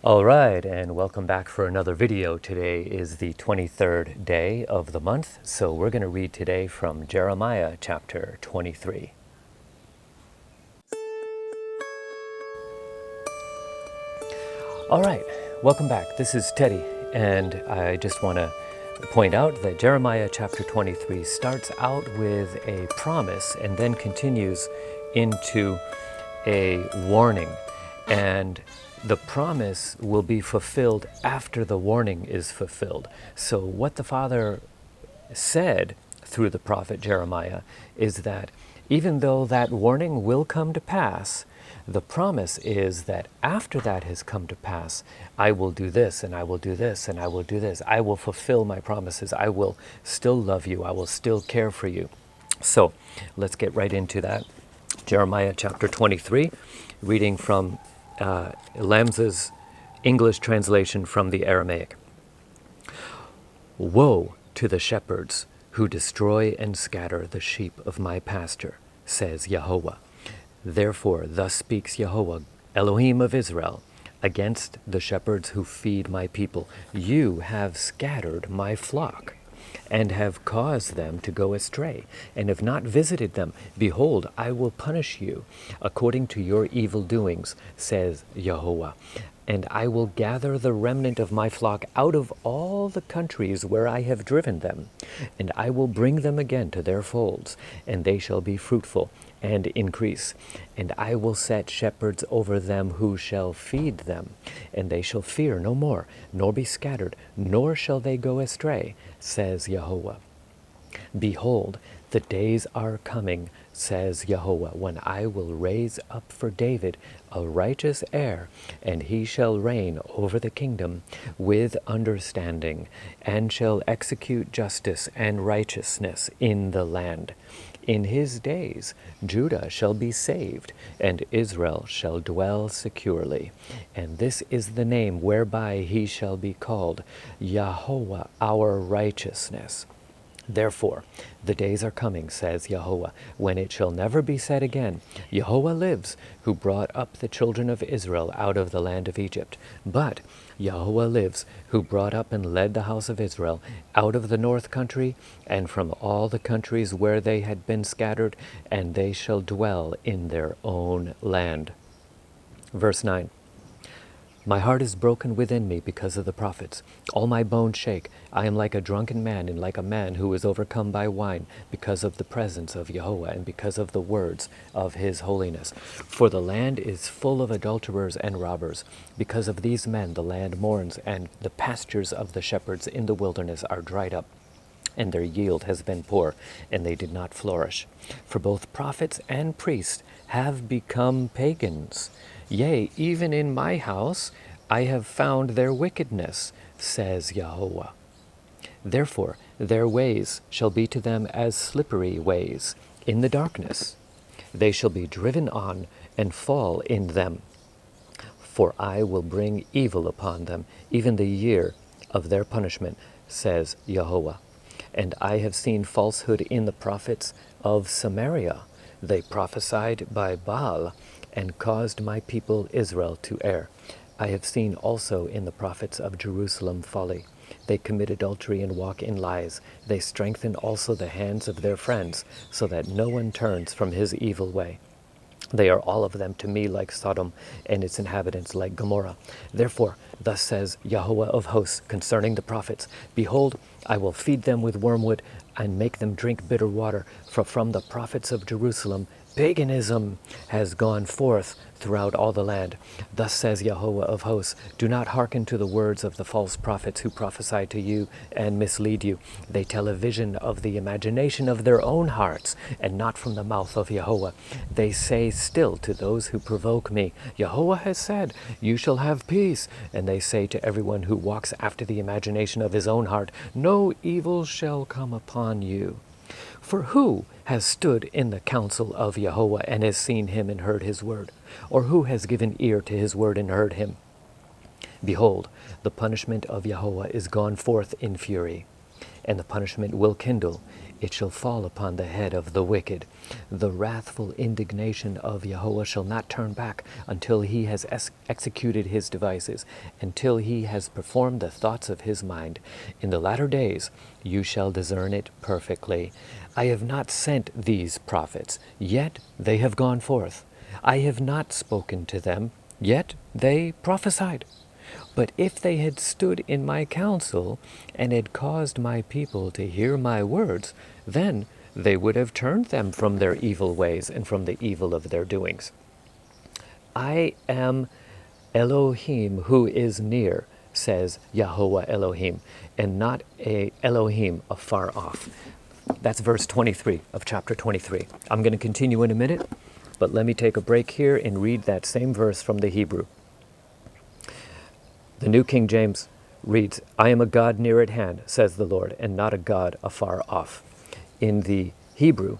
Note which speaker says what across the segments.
Speaker 1: All right, and welcome back for another video. Today is the 23rd day of the month, so we're going to read today from Jeremiah chapter 23. All right, welcome back. This is Teddy, and I just want to point out that Jeremiah chapter 23 starts out with a promise and then continues into a warning. And the promise will be fulfilled after the warning is fulfilled. So what the Father said through the prophet Jeremiah is that even though that warning will come to pass, the promise is that after that has come to pass, I will do this, and I will do this, and I will do this. I will fulfill my promises. I will still love you. I will still care for you. So let's get right into that. Jeremiah chapter 23, reading from Lamsa's English translation from the Aramaic. Woe to the shepherds who destroy and scatter the sheep of my pasture, says Yahweh. Therefore, thus speaks Yahweh, Elohim of Israel, against the shepherds who feed my people. You have scattered my flock, and have caused them to go astray, and have not visited them. Behold, I will punish you according to your evil doings, says Yahweh. And I will gather the remnant of my flock out of all the countries where I have driven them, and I will bring them again to their folds, and they shall be fruitful and increase. And I will set shepherds over them who shall feed them, and they shall fear no more, nor be scattered, nor shall they go astray, says Yahweh. Behold, the days are coming, says Yahweh, when I will raise up for David a righteous heir, and he shall reign over the kingdom with understanding, and shall execute justice and righteousness in the land. In his days Judah shall be saved, and Israel shall dwell securely. And this is the name whereby he shall be called, Yahweh our righteousness. Therefore, the days are coming, says Yahweh, when it shall never be said again, Yahweh lives, who brought up the children of Israel out of the land of Egypt. But Yahweh lives, who brought up and led the house of Israel out of the north country, and from all the countries where they had been scattered, and they shall dwell in their own land. Verse 9. My heart is broken within me because of the prophets. All my bones shake. I am like a drunken man, and like a man who is overcome by wine, because of the presence of Yahweh, and because of the words of his holiness. For the land is full of adulterers and robbers. Because of these men the land mourns, and the pastures of the shepherds in the wilderness are dried up, and their yield has been poor, and they did not flourish. For both prophets and priests have become pagans. Yea, even in my house I have found their wickedness, says Yahweh. Therefore their ways shall be to them as slippery ways in the darkness. They shall be driven on and fall in them. For I will bring evil upon them, even the year of their punishment, says Yahweh. And I have seen falsehood in the prophets of Samaria. They prophesied by Baal, and caused my people Israel to err. I have seen also in the prophets of Jerusalem folly. They commit adultery and walk in lies. They strengthen also the hands of their friends, so that no one turns from his evil way. They are all of them to me like Sodom, and its inhabitants like Gomorrah. Therefore, thus says Yahweh of hosts concerning the prophets, Behold, I will feed them with wormwood, and make them drink bitter water. For from the prophets of Jerusalem paganism has gone forth throughout all the land. Thus says Yahweh of hosts, do not hearken to the words of the false prophets who prophesy to you and mislead you. They tell a vision of the imagination of their own hearts, and not from the mouth of Yahweh. They say still to those who provoke me, Yahweh has said, you shall have peace. And they say to everyone who walks after the imagination of his own heart, no evil shall come upon you. For who has stood in the counsel of Yahweh, and has seen him and heard his word? Or who has given ear to his word and heard him? Behold, the punishment of Yahweh is gone forth in fury. and the punishment will kindle. It shall fall upon the head of the wicked. The wrathful indignation of Yahweh shall not turn back until he has executed his devices, until he has performed the thoughts of his mind. In the latter days you shall discern it perfectly. I have not sent these prophets, yet they have gone forth. I have not spoken to them, yet they prophesied. But if they had stood in my counsel and had caused my people to hear my words, then they would have turned them from their evil ways and from the evil of their doings. I am Elohim who is near, says Yahweh Elohim, and not a Elohim afar off. That's verse 23 of chapter 23. I'm going to continue in a minute, but let me take a break here and read that same verse from the Hebrew. The New King James reads, I am a God near at hand, says the Lord, and not a God afar off. In the Hebrew,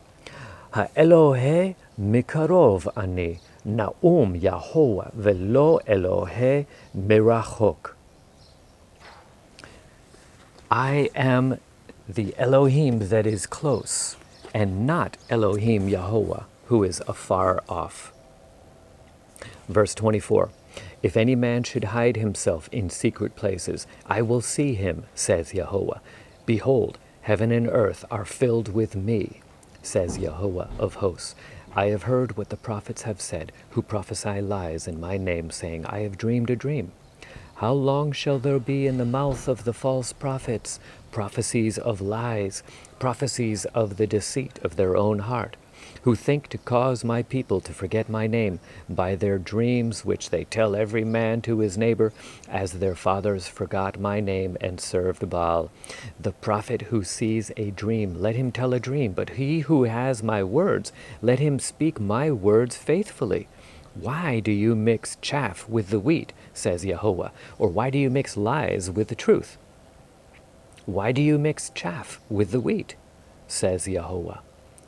Speaker 1: Ha'elohe mikarov ani, na'um Yahovah velo Elohe mirachok. I am the Elohim that is close, and not Elohim Yahovah, who is afar off. Verse 24. If any man should hide himself in secret places, I will see him, says Yahweh. Behold, heaven and earth are filled with me, says Yahweh of hosts. I have heard what the prophets have said, who prophesy lies in my name, saying, I have dreamed a dream. How long shall there be in the mouth of the false prophets prophecies of lies, prophecies of the deceit of their own heart, who think to cause my people to forget my name by their dreams which they tell every man to his neighbor, as their fathers forgot my name and served Baal. The prophet who sees a dream, let him tell a dream, but he who has my words, let him speak my words faithfully. Why do you mix chaff with the wheat, says Yahweh, or why do you mix lies with the truth? Why do you mix chaff with the wheat, says Yahweh?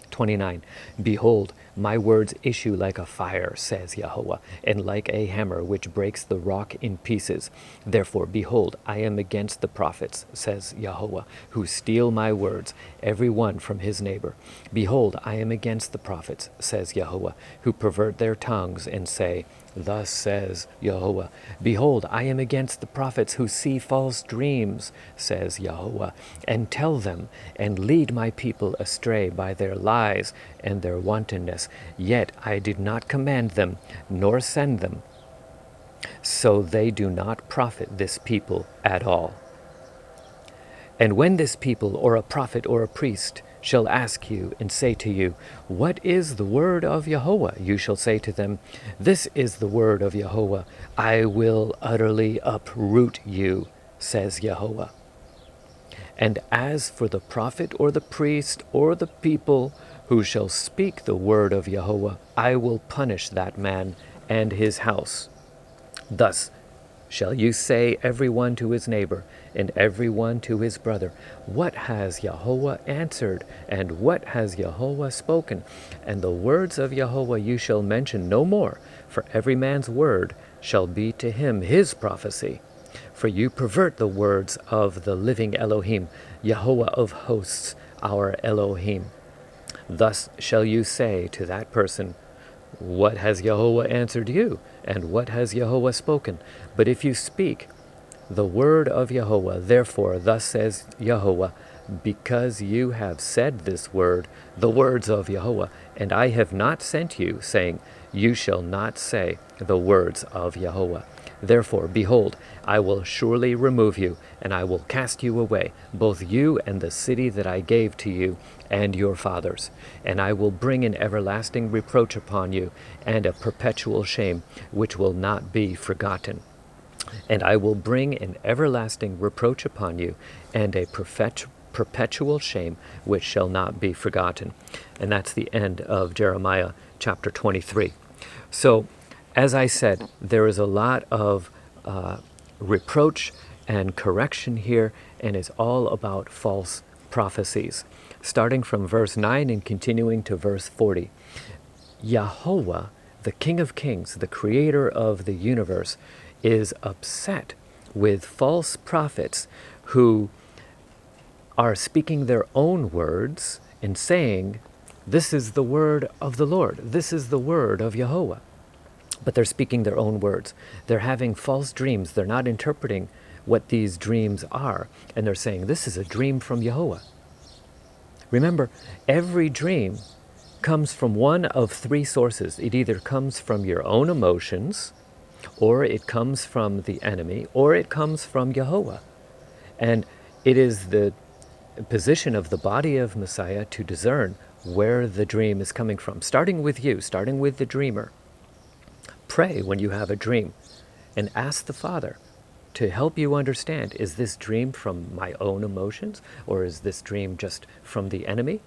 Speaker 1: 29. Behold, my words issue like a fire, says Yahweh, and like a hammer which breaks the rock in pieces. Therefore, behold, I am against the prophets, says Yahweh, who steal my words, every one from his neighbor. Behold, I am against the prophets, says Yahweh, who pervert their tongues and say, Thus says Yahweh, Behold, I am against the prophets who see false dreams, says Yahweh, and tell them, and lead my people astray by their lies and their wantonness. Yet I did not command them, nor send them, so they do not profit this people at all. And when this people, or a prophet or a priest, shall ask you and say to you, What is the word of Yahweh? You shall say to them, This is the word of Yahweh. I will utterly uproot you, says Yahweh. And as for the prophet or the priest or the people who shall speak the word of Yahweh, I will punish that man and his house. Thus shall you say every one to his neighbor, and every one to his brother, What has Yahweh answered, and what has Yahweh spoken? And the words of Yahweh you shall mention no more, for every man's word shall be to him his prophecy. For you pervert the words of the living Elohim, Yahweh of hosts, our Elohim. Thus shall you say to that person, What has Yahweh answered you? And what has Yahweh spoken? But if you speak the word of Yahweh, therefore thus says Yahweh, because you have said this word, the words of Yahweh, and I have not sent you, saying, You shall not say the words of Yahweh. Therefore, behold, I will surely remove you, and I will cast you away, both you and the city that I gave to you and your fathers. And I will bring an everlasting reproach upon you, and a perpetual shame, which will not be forgotten. And I will bring an everlasting reproach upon you, and a perpetual shame, which shall not be forgotten. And that's the end of Jeremiah chapter 23. So, as I said, there is a lot of reproach and correction here, and it's all about false prophecies. Starting from verse 9 and continuing to verse 40. Yahweh, the King of Kings, the creator of the universe, is upset with false prophets who are speaking their own words and saying, this is the word of the Lord. This is the word of Yehovah. But they're speaking their own words. They're having false dreams. They're not interpreting what these dreams are. And they're saying, this is a dream from Yehovah. Remember, every dream comes from one of three sources. It either comes from your own emotions, or it comes from the enemy, or it comes from Yehovah. And it is the position of the body of Messiah to discern where the dream is coming from. Starting with you, starting with the dreamer. Pray when you have a dream and ask the Father to help you understand, is this dream from my own emotions, or is this dream just from the enemy,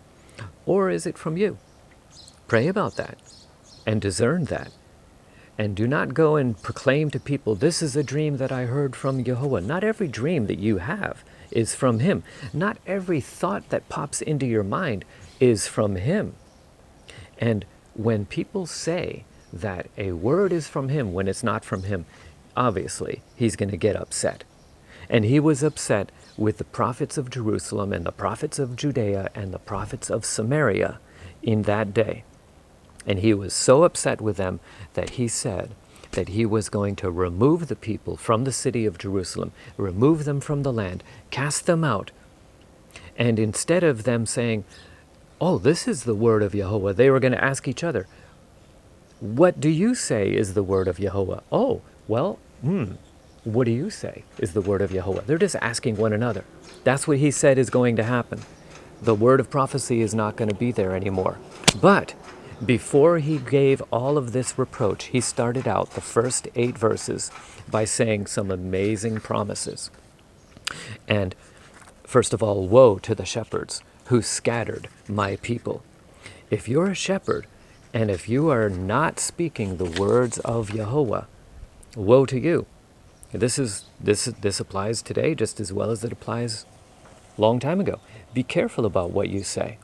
Speaker 1: or is it from you? Pray about that and discern that. And do not go and proclaim to people, this is a dream that I heard from Yehovah. Not every dream that you have is from him. Not every thought that pops into your mind is from him. And when people say that a word is from him when it's not from him, obviously he's going to get upset. And he was upset with the prophets of Jerusalem and the prophets of Judea and the prophets of Samaria in that day. And he was so upset with them that he said that he was going to remove the people from the city of Jerusalem, remove them from the land, cast them out. And instead of them saying, oh, this is the word of Yehovah, they were going to ask each other, what do you say is the word of Yehovah? Oh, well, what do you say is the word of Yehovah? They're just asking one another. That's what he said is going to happen. The word of prophecy is not going to be there anymore. But before he gave all of this reproach, he started out the first 8 verses by saying some amazing promises. And first of all, woe to the shepherds who scattered my people. If you're a shepherd, and if you are not speaking the words of Yehovah, woe to you. This applies today just as well as it applies a long time ago. Be careful about what you say.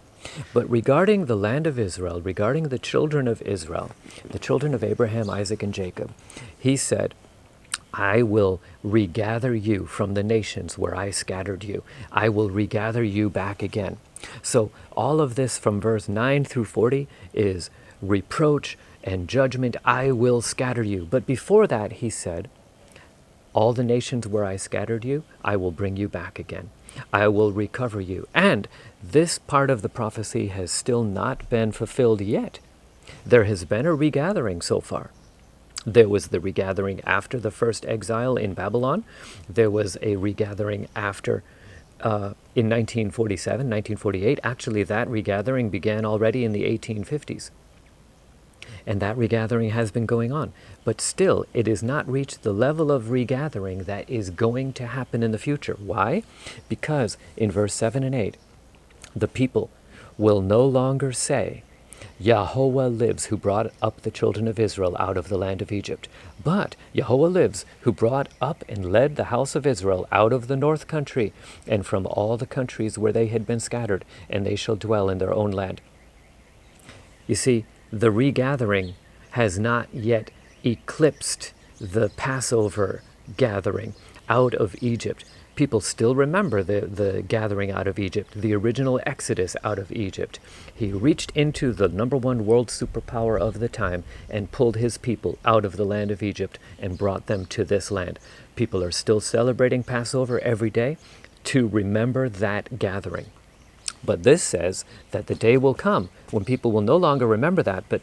Speaker 1: But regarding the land of Israel, regarding the children of Israel, the children of Abraham, Isaac, and Jacob, he said, I will regather you from the nations where I scattered you. I will regather you back again. So all of this from verse 9 through 40 is reproach and judgment. I will scatter you. But before that, he said, all the nations where I scattered you, I will bring you back again. I will recover you. And this part of the prophecy has still not been fulfilled yet. There has been a regathering so far. There was the regathering after the first exile in Babylon. There was a regathering after in 1947, 1948. Actually, that regathering began already in the 1850s. And that regathering has been going on. But still, it has not reached the level of regathering that is going to happen in the future. Why? Because in verse 7 and 8, the people will no longer say, Yahovah lives who brought up the children of Israel out of the land of Egypt. But Yahovah lives who brought up and led the house of Israel out of the north country and from all the countries where they had been scattered, and they shall dwell in their own land. You see, the regathering has not yet eclipsed the Passover gathering out of Egypt. People still remember the gathering out of Egypt, the original Exodus out of Egypt. He reached into the #1 world superpower of the time and pulled his people out of the land of Egypt and brought them to this land. People are still celebrating Passover every day to remember that gathering. But this says that the day will come when people will no longer remember that, but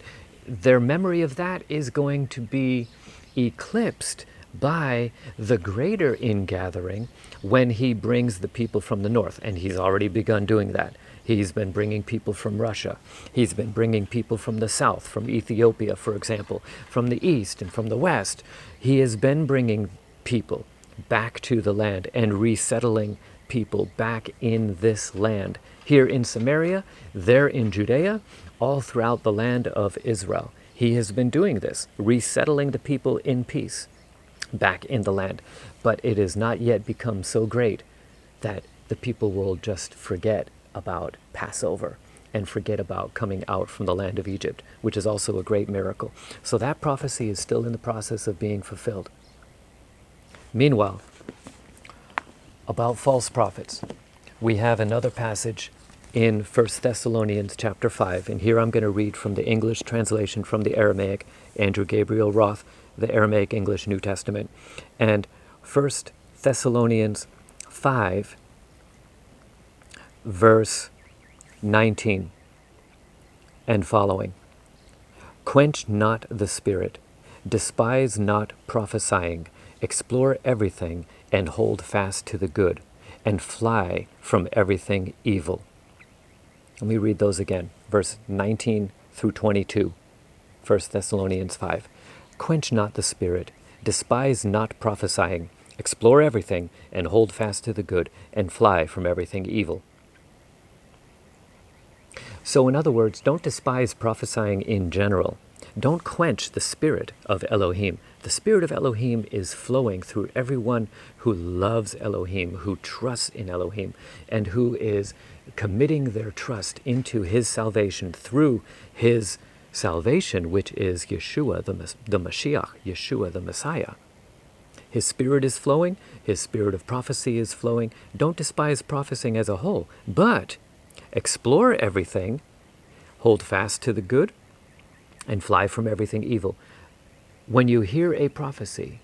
Speaker 1: their memory of that is going to be eclipsed by the greater ingathering when he brings the people from the north. And he's already begun doing that. He's been bringing people from Russia. He's been bringing people from the south, from Ethiopia, for example, from the east and from the west. He has been bringing people back to the land and resettling people back in this land. Here in Samaria, there in Judea, all throughout the land of Israel. He has been doing this, resettling the people in peace back in the land. But it has not yet become so great that the people will just forget about Passover and forget about coming out from the land of Egypt, which is also a great miracle. So that prophecy is still in the process of being fulfilled. Meanwhile, about false prophets. we have another passage in 1 Thessalonians chapter 5, and here I'm going to read from the English translation from the Aramaic, Andrew Gabriel Roth, the Aramaic English New Testament. And 1 Thessalonians 5, verse 19 and following. Quench not the spirit, despise not prophesying, explore everything, and hold fast to the good, and fly from everything evil. Let me read those again, verse 19 through 22, 1 Thessalonians 5. Quench not the spirit, despise not prophesying, explore everything, and hold fast to the good, and fly from everything evil. So in other words, don't despise prophesying in general. Don't quench the spirit of Elohim. The spirit of Elohim is flowing through everyone who loves Elohim, who trusts in Elohim, and who is committing their trust into his salvation through his salvation, which is Yeshua, the Mashiach, Yeshua, the Messiah. His spirit is flowing. His spirit of prophecy is flowing. Don't despise prophesying as a whole, but explore everything, hold fast to the good, and fly from everything evil. When you hear a prophecy,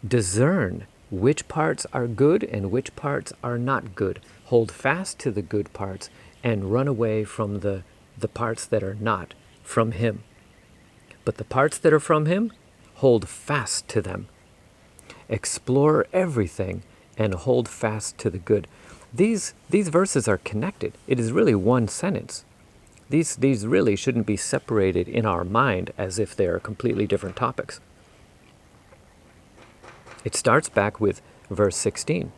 Speaker 1: discern which parts are good and which parts are not good. Hold fast to the good parts and run away from the parts that are not from him. But the parts that are from him, hold fast to them. Explore everything and hold fast to the good. These verses are connected. It is really one sentence. These really shouldn't be separated in our mind as if they are completely different topics. It starts back with verse 16.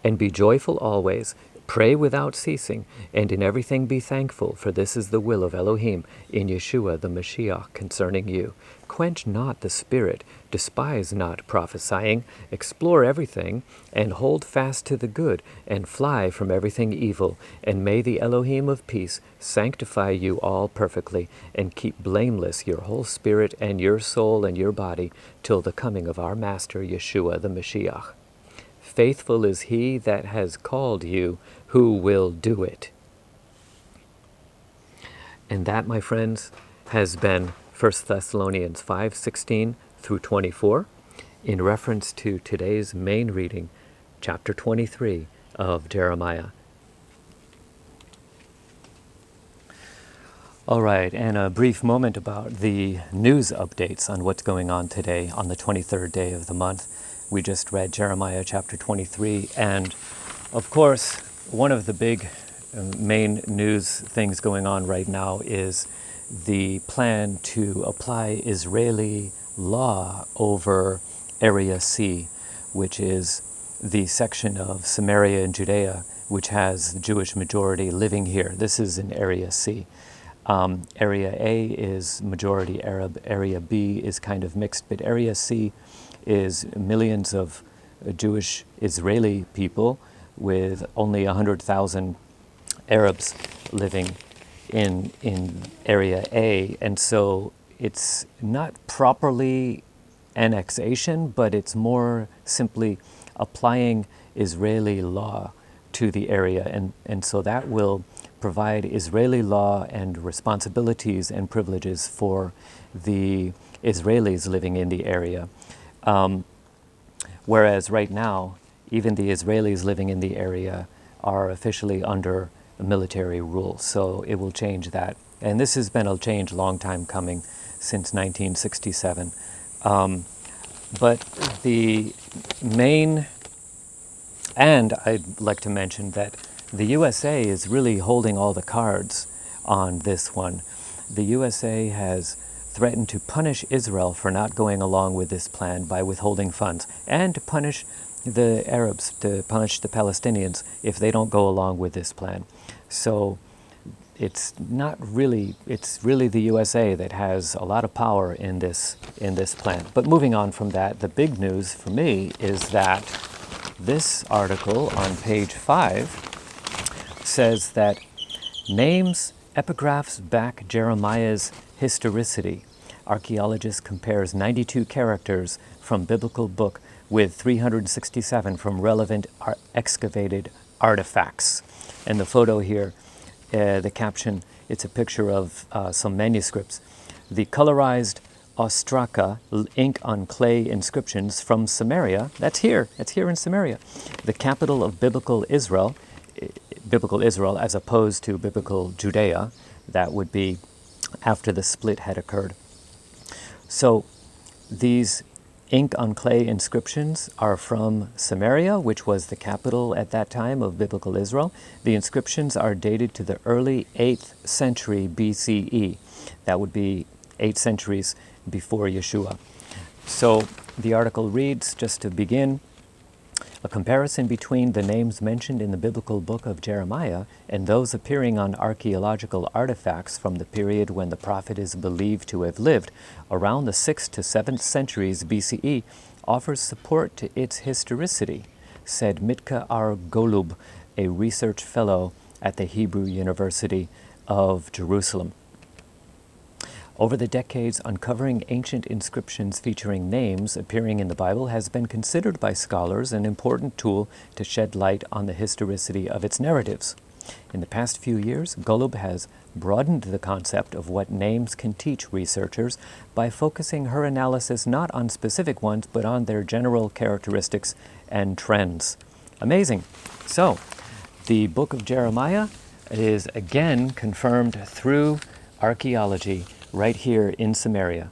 Speaker 1: And be joyful always, pray without ceasing, and in everything be thankful, for this is the will of Elohim in Yeshua the Mashiach concerning you. Quench not the spirit, despise not prophesying, explore everything, and hold fast to the good, and fly from everything evil. And may the Elohim of peace sanctify you all perfectly, and keep blameless your whole spirit and your soul and your body, till the coming of our Master Yeshua the Mashiach. Faithful is he that has called you, who will do it. And that, my friends, has been 1 Thessalonians 5:16 through 24, in reference to today's main reading, chapter 23 of Jeremiah. All right, and a brief moment about the news updates on what's going on today on the 23rd day of the month. We just read Jeremiah chapter 23, and of course, one of the big main news things going on right now is the plan to apply Israeli law over Area C, which is the section of Samaria and Judea, which has the Jewish majority living here. This is in Area C. Area A is majority Arab, Area B is kind of mixed, but Area C is millions of Jewish Israeli people with only 100,000 Arabs living in Area A. And so it's not properly annexation, but it's more simply applying Israeli law to the area. And so that will provide Israeli law and responsibilities and privileges for the Israelis living in the area. Whereas right now, even the Israelis living in the area are officially under military rule. So it will change that. And this has been a change long time coming, since 1967. But the main, and I'd like to mention that the USA is really holding all the cards on this one. The USA has threatened to punish Israel for not going along with this plan by withholding funds, and to punish the Arabs, to punish the Palestinians if they don't go along with this plan. So it's really the USA that has a lot of power in this plan. But moving on from that, the big news for me is that this article on page 5 says that names, epigraphs back Jeremiah's historicity. Archaeologist compares 92 characters from biblical book with 367 from relevant excavated artifacts. And the photo here, the caption, it's a picture of some manuscripts. The colorized ostraka ink on clay inscriptions from Samaria, it's here in Samaria, the capital of biblical Israel as opposed to biblical Judea. That would be after the split had occurred. So these ink on clay inscriptions are from Samaria, which was the capital at that time of biblical Israel. The inscriptions are dated to the early 8th century BCE. That would be 8 centuries before Yeshua. So the article reads, just to begin, a comparison between the names mentioned in the biblical book of Jeremiah and those appearing on archaeological artifacts from the period when the prophet is believed to have lived, around the 6th to 7th centuries BCE, offers support to its historicity, said Mitka R. Golub, a research fellow at the Hebrew University of Jerusalem. Over the decades, uncovering ancient inscriptions featuring names appearing in the Bible has been considered by scholars an important tool to shed light on the historicity of its narratives. In the past few years, Golub has broadened the concept of what names can teach researchers by focusing her analysis not on specific ones, but on their general characteristics and trends. Amazing. So, the book of Jeremiah is again confirmed through archaeology right here in Samaria.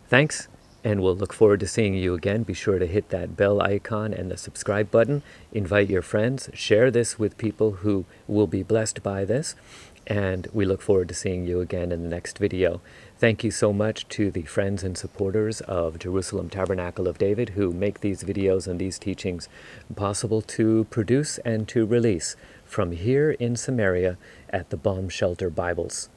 Speaker 1: Thanks, and we'll look forward to seeing you again. Be sure to hit that bell icon and the subscribe button. Invite your friends. Share this with people who will be blessed by this. And we look forward to seeing you again in the next video. Thank you so much to the friends and supporters of Jerusalem Tabernacle of David who make these videos and these teachings possible to produce and to release from here in Samaria at the Bomb Shelter Bibles.